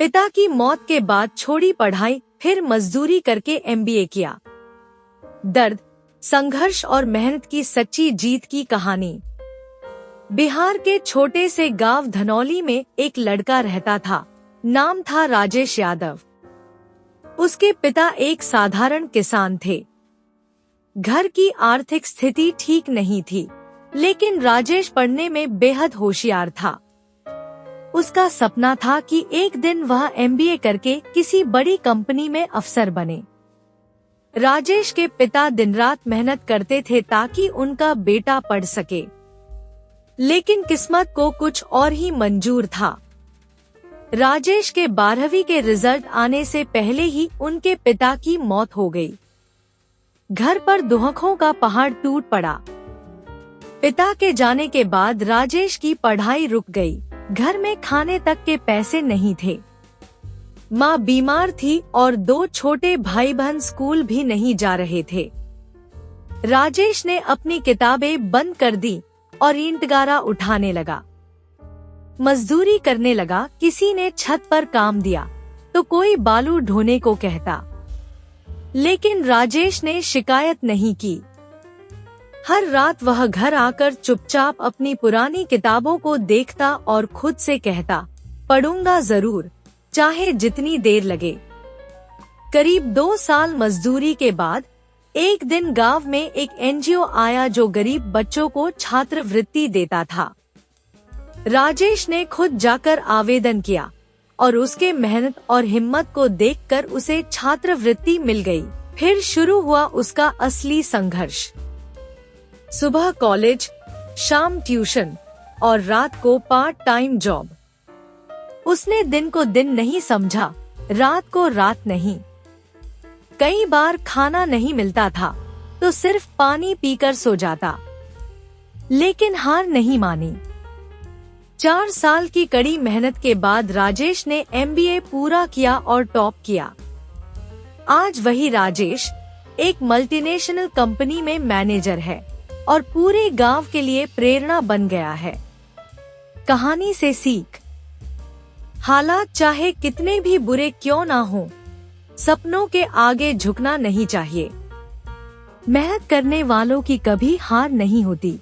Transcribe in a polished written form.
पिता की मौत के बाद छोड़ी पढ़ाई, फिर मजदूरी करके एमबीए किया। दर्द, संघर्ष और मेहनत की सच्ची जीत की कहानी। बिहार के छोटे से गांव धनौली में एक लड़का रहता था। नाम था राजेश यादव। उसके पिता एक साधारण किसान थे। घर की आर्थिक स्थिति ठीक नहीं थी, लेकिन राजेश पढ़ने में बेहद होशियार था। उसका सपना था कि एक दिन वह एमबीए करके किसी बड़ी कंपनी में अफसर बने। राजेश के पिता दिन रात मेहनत करते थे ताकि उनका बेटा पढ़ सके, लेकिन किस्मत को कुछ और ही मंजूर था। राजेश के 12वीं के रिजल्ट आने से पहले ही उनके पिता की मौत हो गई। घर पर दुखों का पहाड़ टूट पड़ा। पिता के जाने के बाद राजेश की पढ़ाई रुक गई। घर में खाने तक के पैसे नहीं थे। माँ बीमार थी और 2 छोटे भाई बहन स्कूल भी नहीं जा रहे थे। राजेश ने अपनी किताबें बंद कर दी और ईंट गारा उठाने लगा। मजदूरी करने लगा। किसी ने छत पर काम दिया तो कोई बालू ढोने को कहता, लेकिन राजेश ने शिकायत नहीं की। हर रात वह घर आकर चुपचाप अपनी पुरानी किताबों को देखता और खुद से कहता, पढ़ूंगा जरूर, चाहे जितनी देर लगे। करीब 2 साल मजदूरी के बाद एक दिन गांव में एक एनजीओ आया जो गरीब बच्चों को छात्रवृत्ति देता था। राजेश ने खुद जाकर आवेदन किया और उसके मेहनत और हिम्मत को देखकर उसे छात्रवृत्ति मिल गई। फिर शुरू हुआ उसका असली संघर्ष। सुबह कॉलेज, शाम ट्यूशन और रात को पार्ट टाइम जॉब। उसने दिन को दिन नहीं समझा, रात को रात नहीं। कई बार खाना नहीं मिलता था तो सिर्फ पानी पीकर सो जाता, लेकिन हार नहीं मानी। 4 साल की कड़ी मेहनत के बाद राजेश ने एमबीए पूरा किया और टॉप किया। आज वही राजेश एक मल्टीनेशनल कंपनी में मैनेजर है और पूरे गांव के लिए प्रेरणा बन गया है। कहानी से सीख। हालात चाहे कितने भी बुरे क्यों ना हो, सपनों के आगे झुकना नहीं चाहिए। मेहनत करने वालों की कभी हार नहीं होती।